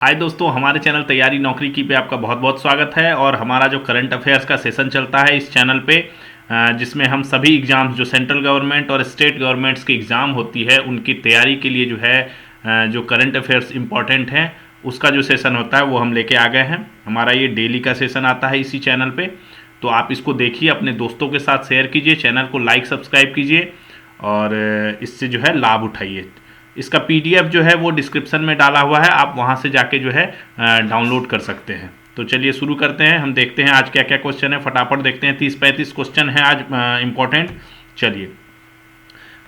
हाय दोस्तों, हमारे चैनल तैयारी नौकरी की पे आपका बहुत बहुत स्वागत है। और हमारा जो करंट अफेयर्स का सेशन चलता है इस चैनल पे, जिसमें हम सभी एग्ज़ाम्स जो सेंट्रल गवर्नमेंट और स्टेट गवर्नमेंट्स की एग्ज़ाम होती है उनकी तैयारी के लिए जो है जो करंट अफेयर्स इम्पॉर्टेंट हैं उसका जो सेशन होता है वो हम लेके आ गए हैं। हमारा ये डेली का सेशन आता है इसी चैनल पे, तो आप इसको देखिए, अपने दोस्तों के साथ शेयर कीजिए, चैनल को लाइक सब्सक्राइब कीजिए और इससे जो है लाभ उठाइए। इसका पीडीएफ जो है वो डिस्क्रिप्शन में डाला हुआ है, आप वहाँ से जाके जो है डाउनलोड कर सकते हैं। तो चलिए शुरू करते हैं, हम देखते हैं आज क्या क्या क्वेश्चन है, फटाफट देखते हैं। 30-35 क्वेश्चन है आज इम्पोर्टेंट। चलिए,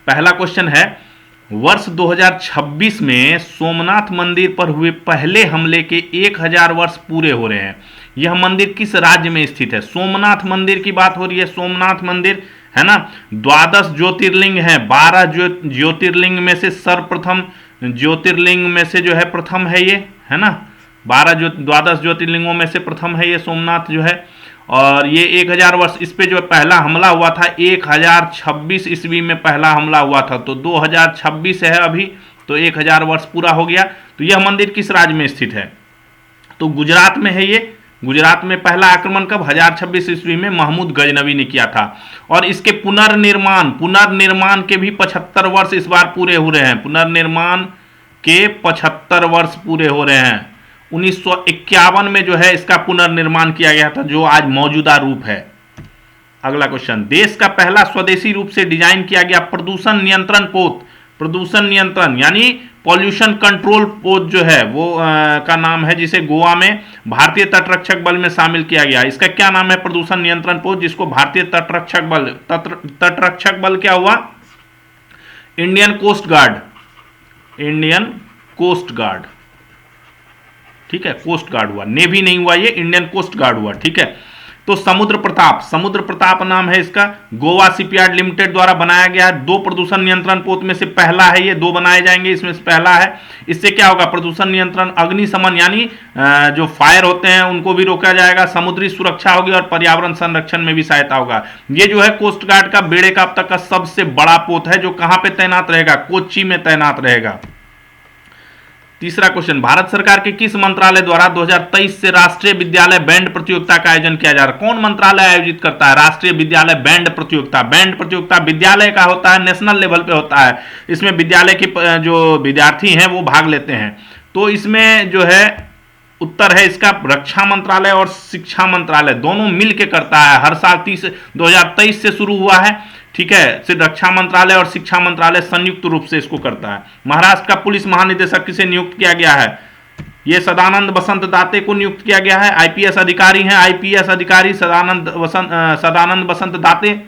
पहला क्वेश्चन है, वर्ष 2026 में सोमनाथ मंदिर पर हुए पहले हमले के 1000 वर्ष पूरे हो रहे हैं। यह मंदिर किस राज्य में स्थित है? सोमनाथ मंदिर की बात हो रही है, सोमनाथ मंदिर है ना। 12 ज्योतिर्लिंग है, 12 ज्योतिर्लिंग में से सर्वप्रथम ज्योतिर्लिंग में से जो है प्रथम है ये, है ना। 12 ज्योतिर्लिंगों में से प्रथम है ये सोमनाथ जो है। और ये 1000 वर्ष, इस पे जो पहला हमला हुआ था 1026 ईस्वी में पहला हमला हुआ था, तो 2026 है अभी, तो 1000 वर्ष पूरा हो गया। तो यह मंदिर किस राज्य में स्थित है? तो गुजरात में है ये। गुजरात में पहला आक्रमण कब? 1026 ईस्वी में महमूद गजनवी ने किया था। और इसके पुनर्निर्माण के भी 75 वर्ष इस बार पूरे हो रहे हैं। पुनर्निर्माण के 75 वर्ष पूरे हो रहे हैं। 1951 में जो है इसका पुनर्निर्माण किया गया था, जो आज मौजूदा रूप है। अगला क्वेश्चन, देश का पहला स्वदेशी रूप से डिजाइन किया गया प्रदूषण नियंत्रण पोत, प्रदूषण नियंत्रण यानी पॉल्यूशन कंट्रोल पोस्ट जो है वो का नाम है, जिसे गोवा में भारतीय तटरक्षक बल में शामिल किया गया। इसका क्या नाम है? प्रदूषण नियंत्रण पोस्ट, जिसको भारतीय तटरक्षक बल क्या हुआ? Indian coast guard, Indian coast guard, ठीक है, कोस्ट गार्ड हुआ, नेवी नहीं हुआ ये, इंडियन कोस्ट गार्ड हुआ, ठीक है। तो समुद्र प्रताप नाम है इसका, गोवा शिपयार्ड लिमिटेड द्वारा बनाया गया है। 2 प्रदूषण नियंत्रण पोत में से पहला है ये, 2 बनाए जाएंगे, इसमें से पहला है। इससे क्या होगा? प्रदूषण नियंत्रण, अग्निशमन यानी जो फायर होते हैं उनको भी रोका जाएगा, समुद्री सुरक्षा होगी और पर्यावरण संरक्षण में भी सहायता होगा। ये जो है कोस्ट गार्ड का बेड़े का अब तक का सबसे बड़ा पोत है, जो कहां पे तैनात रहेगा? कोच्चि में तैनात रहेगा। तीसरा क्वेश्चन, भारत सरकार के किस मंत्रालय द्वारा 2023 से राष्ट्रीय विद्यालय बैंड प्रतियोगिता का आयोजन किया जा रहा है? कौन मंत्रालय आयोजित करता है राष्ट्रीय विद्यालय बैंड प्रतियोगिता? बैंड प्रतियोगिता विद्यालय का होता है, नेशनल लेवल पे होता है। इसमें विद्यालय के जो विद्यार्थी हैं वो भाग लेते हैं। तो इसमें जो है उत्तर है इसका रक्षा मंत्रालय और शिक्षा मंत्रालय दोनों मिलकर करता है। हर साल 2023 से शुरू हुआ है, ठीक है। सिर्फ रक्षा मंत्रालय और शिक्षा मंत्रालय संयुक्त रूप से इसको करता है। महाराष्ट्र का पुलिस महानिदेशक किसे नियुक्त किया गया है? ये सदानंद बसंत दाते को नियुक्त किया गया है। आईपीएस अधिकारी हैं, आईपीएस अधिकारी सदानंद बसंत दाते।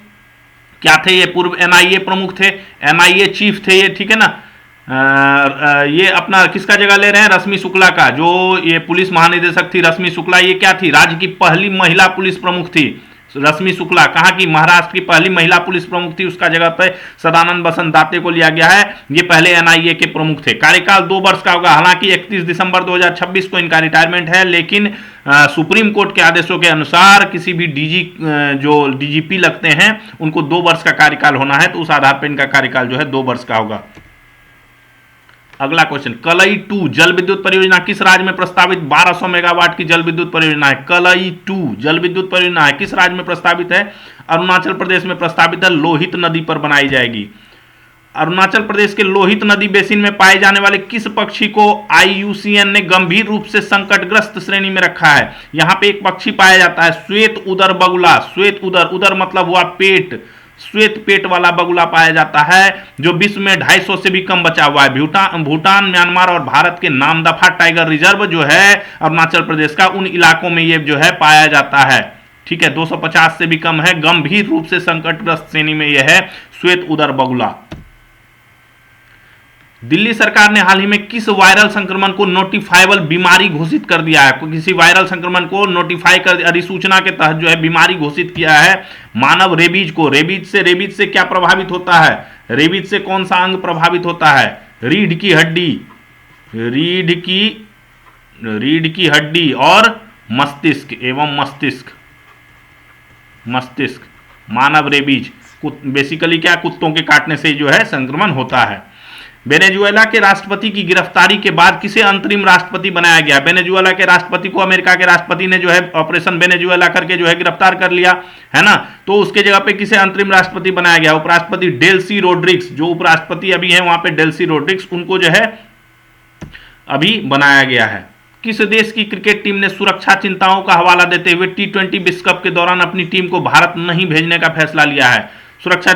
क्या थे ये? पूर्व एनआईए प्रमुख थे, एनआईए चीफ थे ये, ठीक है ना। ये अपना किसका जगह ले रहे हैं? रश्मि शुक्ला का। जो ये पुलिस महानिदेशक थी रश्मि शुक्ला, ये क्या थी? राज्य की पहली महिला पुलिस प्रमुख थी रश्मि शुक्ला। कहाँ की? महाराष्ट्र की पहली महिला पुलिस प्रमुख थी, उसका जगह पे सदानंद बसंत दाते को लिया गया है। ये पहले एनआईए के प्रमुख थे। कार्यकाल 2 वर्ष का होगा। हालांकि 31 दिसंबर 2026 को इनका रिटायरमेंट है, लेकिन सुप्रीम कोर्ट के आदेशों के अनुसार किसी भी जो डीजीपी लगते हैं उनको 2 वर्ष का कार्यकाल होना है, तो उस आधार पर इनका कार्यकाल जो है 2 वर्ष का होगा। अगला क्वेश्चन, कलई 2 जल विद्युत परियोजना किस राज्य में प्रस्तावित 1200 मेगावाट की जल विद्युत परियोजना है? कलई 2 जल विद्युत परियोजना है, किस राज्य में प्रस्तावित है? अरुणाचल प्रदेश में प्रस्तावित है, लोहित नदी पर बनाई जाएगी। अरुणाचल प्रदेश के लोहित नदी बेसिन में पाए जाने वाले किस पक्षी को आईयूसीएन ने गंभीर रूप से संकटग्रस्त श्रेणी में रखा है? यहां पे एक पक्षी पाया जाता है, श्वेत उदर बगुला। श्वेत उदर मतलब हुआ पेट, श्वेत पेट वाला बगुला पाया जाता है, जो विश्व में 250 से भी कम बचा हुआ है। भूटान, म्यांमार और भारत के नामदफा टाइगर रिजर्व जो है अरुणाचल प्रदेश का, उन इलाकों में ये जो है पाया जाता है, ठीक है। 250 से भी कम है, गंभीर रूप से संकटग्रस्त श्रेणी में यह है श्वेत उदर बगुला। दिल्ली सरकार ने हाल ही में किस वायरल संक्रमण को नोटिफाइबल बीमारी घोषित कर दिया है? किसी वायरल संक्रमण को नोटिफाई कर, अधिसूचना के तहत जो है बीमारी घोषित किया है मानव रेबीज को। रेबीज से क्या प्रभावित होता है? रेबीज से कौन सा अंग प्रभावित होता है? रीढ़ की हड्डी, रीढ़ की हड्डी और मस्तिष्क एवं मस्तिष्क। मानव रेबीज बेसिकली क्या? कुत्तों के काटने से जो है संक्रमण होता है। वेनेजुएला के राष्ट्रपति की गिरफ्तारी के बाद किसे अंतरिम राष्ट्रपति बनाया गया? वेनेजुएला के राष्ट्रपति को अमेरिका के राष्ट्रपति ने जो है ऑपरेशन वेनेजुएला करके जो है गिरफ्तार कर लिया है ना, तो उसके जगह पे किसे अंतरिम राष्ट्रपति बनाया गया? उपराष्ट्रपति डेल्सी रोड्रिग्स, जो उपराष्ट्रपति अभी है वहां पे डेल्सी रोड्रिग्स, उनको जो है अभी बनाया गया है। किस देश की क्रिकेट टीम ने सुरक्षा चिंताओं का हवाला देते हुए T20 विश्व कप के दौरान अपनी टीम को भारत नहीं भेजने का फैसला लिया है? सुरक्षा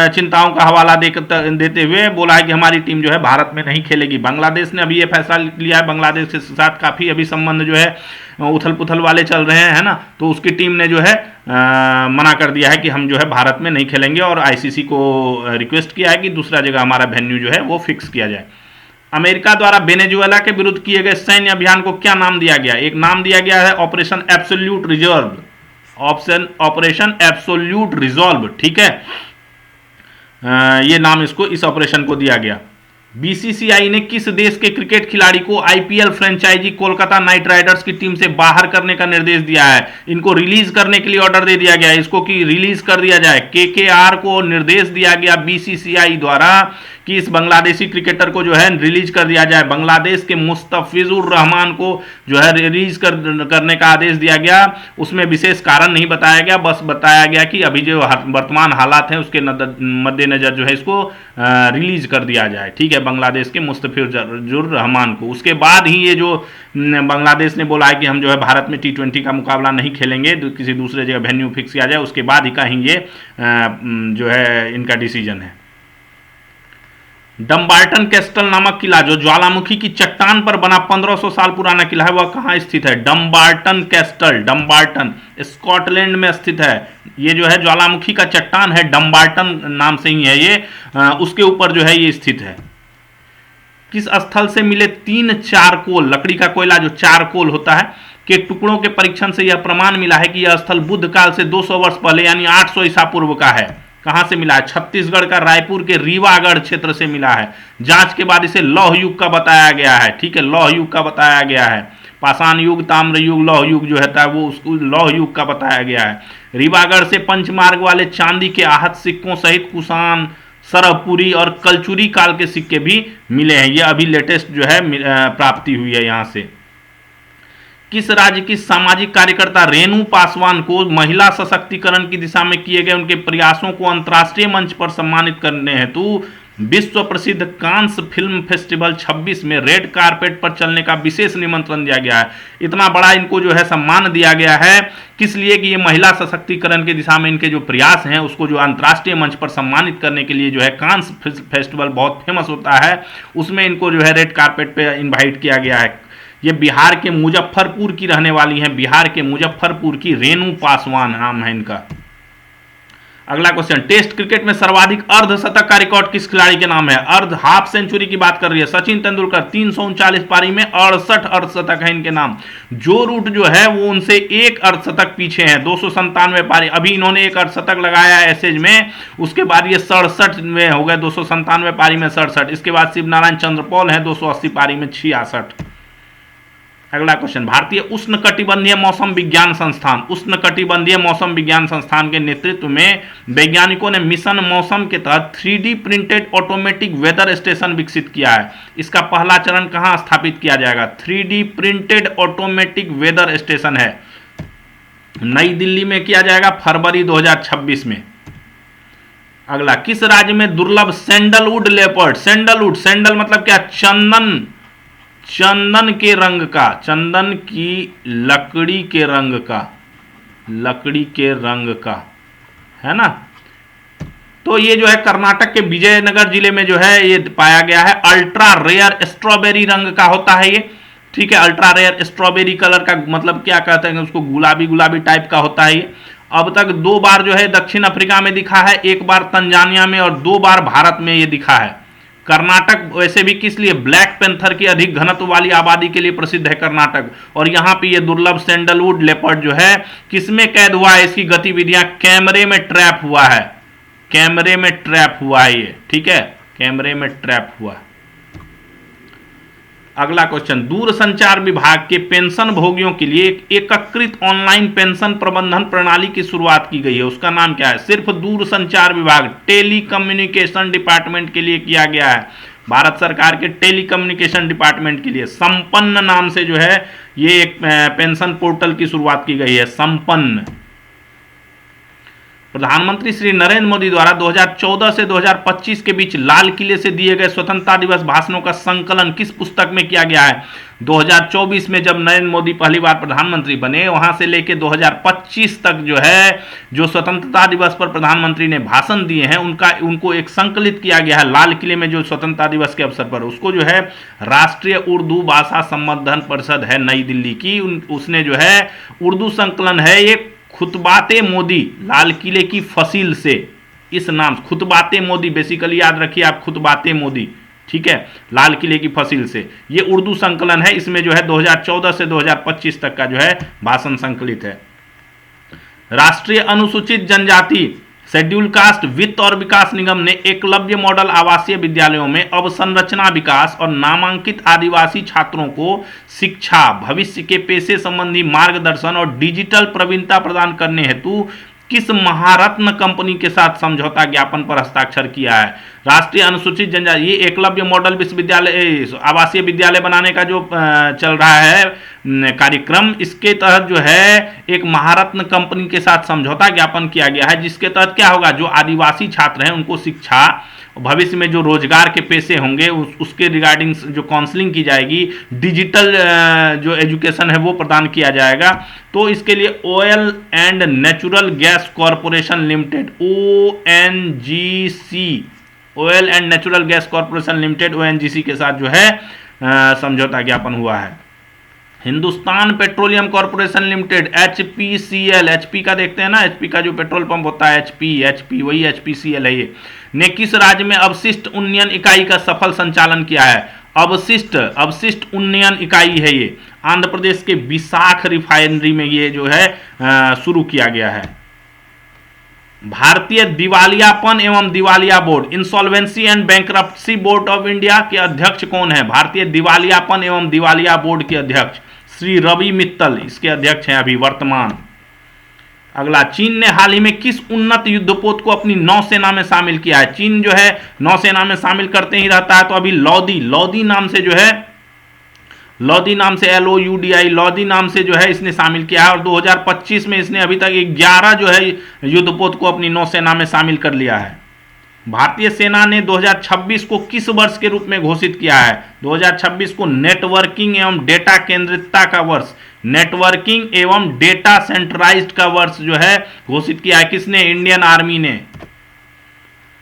चिंताओं का हवाला देते हुए बोला है कि हमारी टीम जो है भारत में नहीं खेलेगी। बांग्लादेश ने अभी ये फैसला लिया है। बांग्लादेश के साथ काफ़ी अभी संबंध जो है उथल पुथल वाले चल रहे हैं, है ना, तो उसकी टीम ने जो है मना कर दिया है कि हम जो है भारत में नहीं खेलेंगे और ICC को रिक्वेस्ट किया है कि दूसरा जगह हमारा वेन्यू जो है वो फिक्स किया जाए। अमेरिका द्वारा वेनेजुएला के विरुद्ध किए गए सैन्य अभियान को क्या नाम दिया गया? एक नाम दिया गया है operation absolute reserve, operation absolute resolve, ठीक है, ये नाम इसको, इस ऑपरेशन को दिया गया। BCCI ने किस देश के क्रिकेट खिलाड़ी को IPL franchise Kolkata knight riders की टीम से बाहर करने का निर्देश दिया है? इनको रिलीज करने के लिए ऑर्डर दे दिया गया है, इसको कि रिलीज कर दिया जाए। KKR को निर्देश दिया गया BCCI द्वारा कि इस बांग्लादेशी क्रिकेटर को जो है रिलीज कर दिया जाए। बांग्लादेश के मुस्तफिजुर रहमान को जो है रिलीज करने का आदेश दिया गया। उसमें विशेष कारण नहीं बताया गया, बस बताया गया कि अभी जो वर्तमान हालात हैं उसके मद्देनजर जो है इसको रिलीज कर दिया जाए, ठीक है, बांग्लादेश के मुस्तफिजुर रहमान को। उसके बाद ही ये जो बांग्लादेश ने बोला है कि हम जो है भारत में T20 का मुकाबला नहीं खेलेंगे, किसी दूसरे जगह वेन्यू फिक्स किया जाए, उसके बाद ही कहीं ये जो है इनका डिसीजन है। डम्बार्टन कैस्टल नामक किला जो ज्वालामुखी की चट्टान पर बना 1500 साल पुराना किला है, वह कहाँ स्थित है? डम्बार्टन कैस्टल, डम्बार्टन स्कॉटलैंड में स्थित है। ये जो है ज्वालामुखी का चट्टान है, डम्बार्टन नाम से ही है ये, उसके ऊपर जो है ये स्थित है। किस स्थल से मिले 3 चारकोल, लकड़ी का कोयला जो चारकोल होता है, के टुकड़ों के परीक्षण से यह प्रमाण मिला है कि यह स्थल बुद्ध काल से 200 वर्ष पहले यानी 800 ईसा पूर्व का है? कहां से मिला है? छत्तीसगढ़ का रायपुर के रीवागढ़ क्षेत्र से मिला है। जांच के बाद इसे लौह युग का बताया गया है, ठीक है, लौह युग का बताया गया है। पाषाण युग, ताम्र युग, लौह युग जो है वो उसको लौह युग का बताया गया है। रीवागढ़ से पंचमार्ग वाले चांदी के आहत सिक्कों सहित कुषाण, सरहपुरी और कलचुरी काल के सिक्के भी मिले हैं। ये अभी लेटेस्ट जो है प्राप्ति हुई है यहाँ से। किस राज्य की सामाजिक कार्यकर्ता रेणु पासवान को महिला सशक्तिकरण की दिशा में किए गए उनके प्रयासों को अंतर्राष्ट्रीय मंच पर सम्मानित करने हेतु विश्व प्रसिद्ध कांस फिल्म फेस्टिवल 26 में रेड कारपेट पर चलने का विशेष निमंत्रण दिया गया है? इतना बड़ा इनको जो है सम्मान दिया गया है किस लिए? कि ये महिला सशक्तिकरण की दिशा में इनके जो प्रयास हैं उसको जो अंतर्राष्ट्रीय मंच पर सम्मानित करने के लिए जो है कांस फेस्टिवल बहुत फेमस होता है, उसमें इनको जो है रेड कारपेट पे इन्वाइट किया गया है। ये बिहार के मुजफ्फरपुर की रहने वाली हैं, बिहार के मुजफ्फरपुर की रेणु पासवान नाम है इनका। अगला क्वेश्चन, टेस्ट क्रिकेट में सर्वाधिक अर्धशतक का रिकॉर्ड किस खिलाड़ी के नाम है? अर्ध हाफ सेंचुरी की बात कर रही है सचिन तेंदुलकर, 339 पारी में 68 अर्धशतक है इनके नाम। जो रूट जो है वो उनसे एक अर्धशतक पीछे है, 297 पारी। अभी इन्होंने एक अर्धशतक लगाया है एसेज में, उसके बाद ये 67 में हो गए, 297 पारी में 67। इसके बाद शिवनारायण चंद्रपॉल है 280 पारी में 66। अगला क्वेश्चन, भारतीय उष्णकटिबंधीय मौसम विज्ञान संस्थान, उष्णकटिबंधीय मौसम विज्ञान संस्थान के नेतृत्व में वैज्ञानिकों ने मिशन मौसम के तहत 3D printed automatic weather station विकसित किया है। इसका पहला चरण कहां स्थापित किया जाएगा? 3D printed automatic weather station है, नई दिल्ली में किया जाएगा फरवरी 2026 में। अगला, किस राज्य में दुर्लभ सैंडलवुड लेपर्ड, सैंडलवुड, सैंडल मतलब क्या? चंदन, चंदन के रंग का, चंदन की लकड़ी के रंग का, लकड़ी के रंग का, है ना। तो ये जो है कर्नाटक के विजयनगर जिले में जो है ये पाया गया है। अल्ट्रा रेयर स्ट्रॉबेरी रंग का होता है ये, ठीक है। अल्ट्रा रेयर स्ट्रॉबेरी कलर का मतलब क्या कहते हैं उसको, गुलाबी गुलाबी टाइप का होता है ये। अब तक 2 बार जो है दक्षिण अफ्रीका में दिखा है, 1 बार तंजानिया में और 2 बार भारत में ये दिखा है। कर्नाटक वैसे भी किस लिए? ब्लैक पैंथर की अधिक घनत्व वाली आबादी के लिए प्रसिद्ध है कर्नाटक। और यहाँ पे ये दुर्लभ सैंडलवुड लेपर्ड जो है किसमें कैद हुआ है? इसकी गतिविधियां कैमरे में ट्रैप हुआ है, कैमरे में ट्रैप हुआ है ये, ठीक है, कैमरे में ट्रैप हुआ है। अगला क्वेश्चन, दूरसंचार विभाग के पेंशन भोगियों के लिए एक एकीकृत ऑनलाइन पेंशन प्रबंधन प्रणाली की शुरुआत की गई है, उसका नाम क्या है? सिर्फ दूरसंचार विभाग, टेली कम्युनिकेशन डिपार्टमेंट के लिए किया गया है। भारत सरकार के टेलीकम्युनिकेशन डिपार्टमेंट के लिए। संपन्न नाम से जो है ये एक पेंशन पोर्टल की शुरुआत की गई है, संपन्न। प्रधानमंत्री श्री नरेंद्र मोदी द्वारा 2014 से 2025 के बीच लाल किले से दिए गए स्वतंत्रता दिवस भाषणों का संकलन किस पुस्तक में किया गया है? 2024 में जब नरेंद्र मोदी पहली बार प्रधानमंत्री बने, वहां से लेकर 2025 तक जो है जो स्वतंत्रता दिवस पर प्रधानमंत्री ने भाषण दिए हैं उनको एक संकलित किया गया है लाल किले में। जो स्वतंत्रता दिवस के अवसर पर उसको जो है राष्ट्रीय उर्दू भाषा संवर्धन परिषद है नई दिल्ली की, उसने जो है उर्दू संकलन है ये खुतबाते मोदी लाल किले की फसील से, इस नाम खुतबाते मोदी, बेसिकली याद रखिए आप खुतबाते मोदी, ठीक है, लाल किले की फसील से ये उर्दू संकलन है। इसमें जो है 2014 से 2025 तक का जो है भाषण संकलित है। राष्ट्रीय अनुसूचित जनजाति शेड्यूल कास्ट वित्त और विकास निगम ने एकलव्य मॉडल आवासीय विद्यालयों में अवसंरचना विकास और नामांकित आदिवासी छात्रों को शिक्षा, भविष्य के पेशे संबंधी मार्गदर्शन और डिजिटल प्रवीणता प्रदान करने हेतु किस महारत्न कंपनी के साथ समझौता ज्ञापन पर हस्ताक्षर किया है? राष्ट्रीय अनुसूचित जनजाति ये एकलव्य मॉडल विश्वविद्यालय आवासीय विद्यालय बनाने का जो चल रहा है कार्यक्रम, इसके तहत जो है एक महारत्न कंपनी के साथ समझौता ज्ञापन किया गया है, जिसके तहत क्या होगा, जो आदिवासी छात्र हैं उनको शिक्षा, भविष्य में जो रोजगार के पेशे होंगे उसके रिगार्डिंग जो काउंसलिंग की जाएगी, डिजिटल जो एजुकेशन है वो प्रदान किया जाएगा। तो इसके लिए oil and natural gas corporation limited ONGC, oil and natural gas corporation limited ONGC के साथ जो है समझौता ज्ञापन हुआ है। Hindustan petroleum corporation limited HPCL, HP का देखते हैं ना, HP का जो पेट्रोल पंप होता है HP वही HPCL है ये, ने किस राज्य में अवशिष्ट उन्नयन इकाई का सफल संचालन किया है? अवशिष्ट उन्नयन इकाई है ये, आंध्र प्रदेश के विशाख रिफाइनरी में ये जो है शुरू किया गया है। भारतीय दिवालियापन एवं दिवालिया board insolvency and bankruptcy board of India के अध्यक्ष कौन है? भारतीय दिवालियापन एवं दिवालिया बोर्ड के अध्यक्ष श्री रवि मित्तल इसके अध्यक्ष हैं अभी वर्तमान। अगला, चीन ने हाल ही में किस उन्नत युद्धपोत को अपनी नौसेना में शामिल किया है? चीन जो है नौसेना में शामिल करते ही रहता है, तो अभी लौदी नाम से जो है LOUDI नाम से LOUDI नाम से जो है इसने शामिल किया है, और 2025 में इसने अभी तक 11 जो है युद्धपोत को अपनी नौसेना में शामिल कर लिया है। भारतीय सेना ने 2026 को किस वर्ष के रूप में घोषित किया है? 2026 को नेटवर्किंग एवं डेटा केंद्रितता का वर्ष, नेटवर्किंग एवं डेटा सेंट्रलाइज्ड का वर्ष जो है घोषित किया है। किसने? इंडियन आर्मी ने।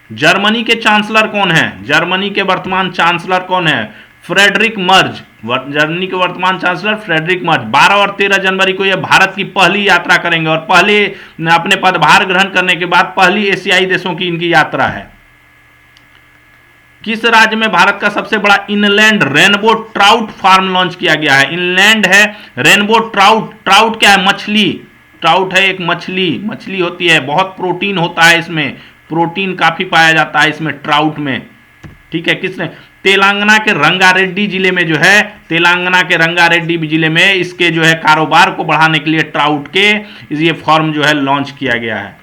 जर्मनी के चांसलर कौन है? जर्मनी के वर्तमान चांसलर कौन है? Friedrich Merz. जर्मनी के वर्तमान चांसलर फ्रेडरिक मर्ज 12 और 13 जनवरी को यह भारत की पहली यात्रा करेंगे, और पहले अपने पदभार ग्रहण करने के बाद पहली एशियाई देशों की इनकी यात्रा है। किस राज्य में भारत का सबसे बड़ा inland rainbow trout farm launch किया गया है? इनलैंड है रेनबो ट्राउट क्या है? मछली, ट्राउट है एक मछली होती है, बहुत प्रोटीन होता है इसमें, प्रोटीन काफी पाया जाता है इसमें ट्राउट में, ठीक है। किसने? तेलंगाना के रंगारेड्डी जिले में जो है, तेलंगाना के रंगारेड्डी जिले में इसके जो है कारोबार को बढ़ाने के लिए ट्राउट के ये फॉर्म जो है लॉन्च किया गया है।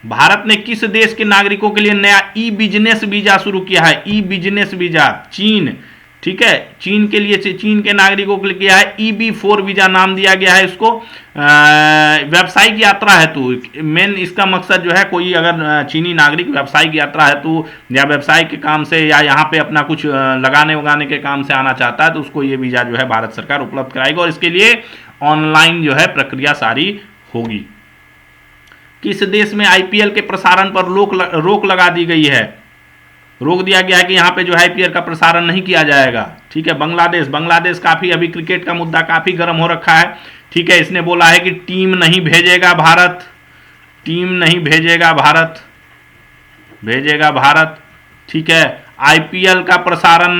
भारत ने किस देश के नागरिकों के लिए नया ई बिजनेस वीजा शुरू किया है? ई बिजनेस वीजा चीन, ठीक है, चीन के लिए, चीन के नागरिकों के लिए किया है। EB4 वीजा नाम दिया गया है इसको। व्यावसायिक यात्रा हेतु, मेन इसका मकसद जो है कोई अगर चीनी नागरिक व्यावसायिक यात्रा हेतु या व्यवसाय के काम से या यहाँ पे अपना कुछ लगाने उगाने के काम से आना चाहता है तो उसको ये वीजा जो है भारत सरकार उपलब्ध कराएगी, और इसके लिए ऑनलाइन जो है प्रक्रिया सारी होगी। किस देश में IPL के प्रसारण पर रोक लगा दी गई है? रोक दिया गया है कि यहाँ पे जो है IPL का प्रसारण नहीं किया जाएगा, ठीक है। बांग्लादेश काफी अभी क्रिकेट का मुद्दा काफी गर्म हो रखा है, ठीक है। इसने बोला है कि टीम नहीं भेजेगा भारत, ठीक है। IPL का प्रसारण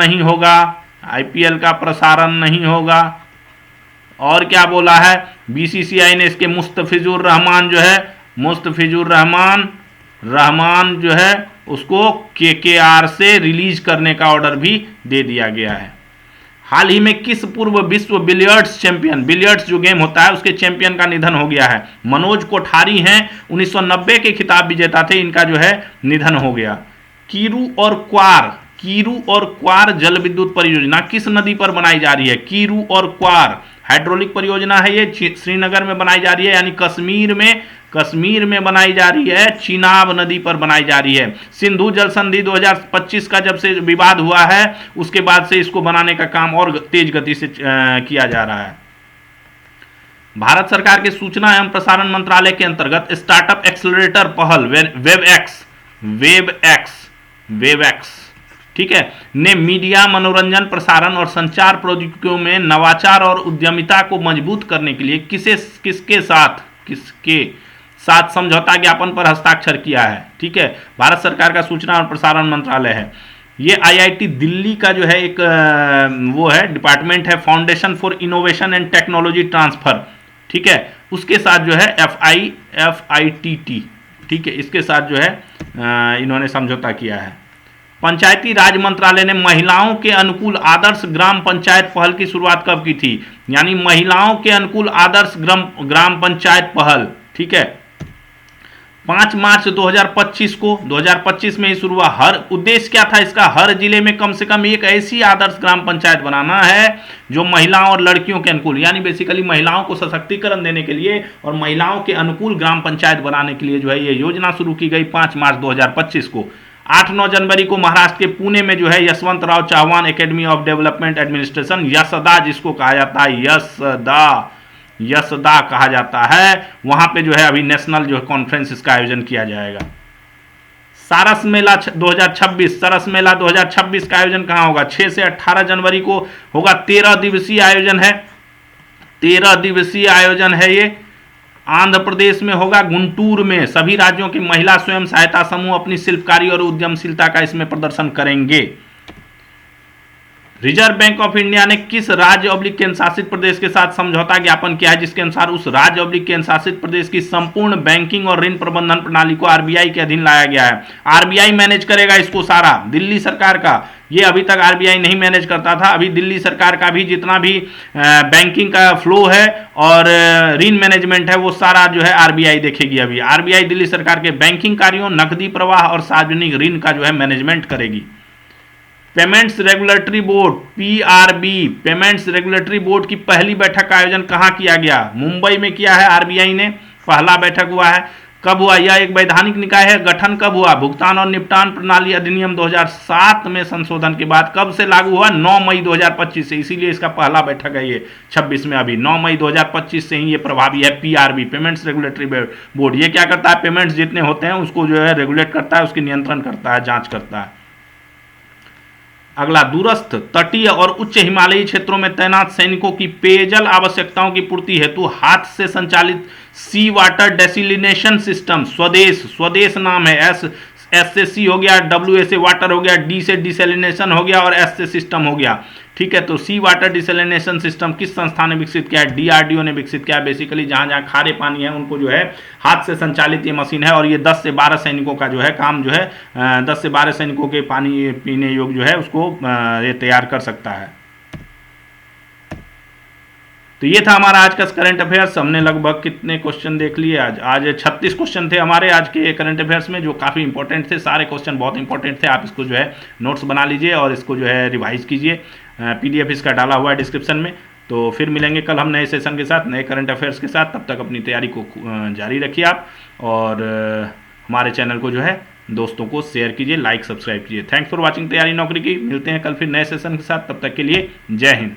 नहीं होगा, और क्या बोला है? BCCI ने इसके मुस्तफिजुर रहमान जो है उसको KKR से रिलीज करने का ऑर्डर भी दे दिया गया है। हाल ही में किस पूर्व विश्व बिलियर्ड्स चैंपियन, बिलियर्ड्स जो गेम होता है उसके चैंपियन का निधन हो गया है? मनोज कोठारी हैं, 1990 के खिताब विजेता थे, इनका जो है निधन हो गया। कीरू और कीरू और क्वार जल विद्युत परियोजना किस नदी पर बनाई जा रही है? कीरू और क्वार हाइड्रोलिक परियोजना है ये, श्रीनगर में बनाई जा रही है, यानी कश्मीर में बनाई जा रही है, चिनाब नदी पर बनाई जा रही है। सिंधु जल संधि 2025 का जब से विवाद हुआ है उसके बाद से इसको बनाने का काम और तेज गति से किया जा रहा है। भारत सरकार के सूचना एवं प्रसारण मंत्रालय के अंतर्गत स्टार्टअप एक्सेलरेटर पहल वेबएक्स ठीक है ने मीडिया, मनोरंजन, प्रसारण और संचार प्रौद्योगिकियों में नवाचार और उद्यमिता को मजबूत करने के लिए किसके साथ समझौता ज्ञापन पर हस्ताक्षर किया है? ठीक है, भारत सरकार का सूचना और प्रसारण मंत्रालय है। ये आईआईटी दिल्ली का जो है एक वो है डिपार्टमेंट है, foundation for innovation and technology transfer, ठीक है, उसके साथ जो है FITT, ठीक है, इसके साथ जो है इन्होंने समझौता किया है। पंचायती राज मंत्रालय ने महिलाओं के अनुकूल आदर्श ग्राम पंचायत पहल की शुरुआत कब की थी? यानी महिलाओं के अनुकूल आदर्श ग्राम पंचायत पहल, ठीक है, 5 मार्च 2025 को, 2025 में ही शुरू हुआ। हर उद्देश्य क्या था इसका? हर जिले में कम से कम एक ऐसी आदर्श ग्राम पंचायत बनाना है जो महिलाओं और लड़कियों के अनुकूल, यानी बेसिकली महिलाओं को सशक्तिकरण देने के लिए और महिलाओं के अनुकूल ग्राम पंचायत बनाने के लिए जो है ये योजना शुरू की गई 5 मार्च 2025 को। 8-9 जनवरी को महाराष्ट्र के पुणे में जो है Yashwantrao Chavan academy of development administration, Yashada जिसको कहा जाता है, यशदा कहा जाता है, वहां पे जो है अभी नेशनल जो है कॉन्फ्रेंस इसका आयोजन किया जाएगा। सारस मेला 2026 का आयोजन कहां होगा? 6 से 18 जनवरी को होगा। 13 दिवसीय आयोजन है, 13 दिवसीय आयोजन है ये। आंध्र प्रदेश में होगा, गुंटूर में। सभी राज्यों के महिला स्वयं सहायता समूह अपनी शिल्पकारी और उद्यमशीलता का इसमें प्रदर्शन करेंगे। रिजर्व बैंक ऑफ इंडिया ने किस राज्य ऑब्लिक केंद्र शासित प्रदेश के साथ समझौता ज्ञापन किया है जिसके अनुसार उस राज्य ऑब्लिक केंद्र शासित प्रदेश की संपूर्ण बैंकिंग और ऋण प्रबंधन प्रणाली को आरबीआई के अधीन लाया गया है? आरबीआई मैनेज करेगा इसको सारा, दिल्ली सरकार का। ये अभी तक आरबीआई नहीं मैनेज करता था, अभी दिल्ली सरकार का भी जितना भी बैंकिंग का फ्लो है और ऋण मैनेजमेंट है वो सारा जो है आरबीआई देखेगी। अभी आरबीआई दिल्ली सरकार के बैंकिंग कार्यों, नकदी प्रवाह और सार्वजनिक ऋण का जो है मैनेजमेंट करेगी। Payments regulatory board PRB, payments regulatory board की पहली बैठक का आयोजन कहां किया गया? मुंबई में किया है आरबीआई ने, पहला बैठक हुआ है। कब हुआ? यह एक वैधानिक निकाय है, गठन कब हुआ? भुगतान और निपटान प्रणाली अधिनियम 2007 में संशोधन के बाद कब से लागू हुआ? 9 मई 2025 से, इसीलिए इसका पहला बैठक है ये 26 में। अभी 9 मई 2025 से ही ये प्रभावी है PRB, पेमेंट्स रेगुलेटरी बोर्ड। ये क्या करता है? पेमेंट्स जितने होते हैं उसको जो है रेगुलेट करता है, उसकी नियंत्रण करता है, जांच करता है। अगला, दूरस्थ, तटीय और उच्च हिमालयी क्षेत्रों में तैनात सैनिकों की पेयजल आवश्यकताओं की पूर्ति हेतु हाथ से संचालित सी वाटर डेसिलिनेशन सिस्टम, स्वदेश नाम है। एस से सी हो गया, W से वाटर हो गया, D से डिसैलिनेशन हो गया और S से सिस्टम हो गया, ठीक है। तो सी वाटर डिसैलिनेशन सिस्टम किस संस्था ने विकसित किया है? DRDO ने विकसित किया है। बेसिकली जहां जहां खारे पानी है उनको जो है हाथ से संचालित ये मशीन है और ये 10 से 12 सैनिकों का जो है काम जो है 10 से 12 सैनिकों के पानी पीने योग्य जो है उसको ये तैयार कर सकता है। तो ये था हमारा आज का करंट अफेयर्स। हमने लगभग कितने क्वेश्चन देख लिए आज 36 क्वेश्चन थे हमारे आज के करंट अफेयर्स में, जो काफ़ी इंपॉर्टेंट थे। सारे क्वेश्चन बहुत इंपॉर्टेंट थे। आप इसको जो है नोट्स बना लीजिए और इसको जो है रिवाइज कीजिए। PDF इसका डाला हुआ है डिस्क्रिप्शन में। तो फिर मिलेंगे कल हम नए सेशन के साथ, नए करंट अफेयर्स के साथ। तब तक अपनी तैयारी को जारी रखिए आप, और हमारे चैनल को जो है दोस्तों को शेयर कीजिए, लाइक सब्सक्राइब कीजिए। थैंक्स फॉर वॉचिंग तैयारी नौकरी की। मिलते हैं कल फिर नए सेशन के साथ, तब तक के लिए जय हिंद।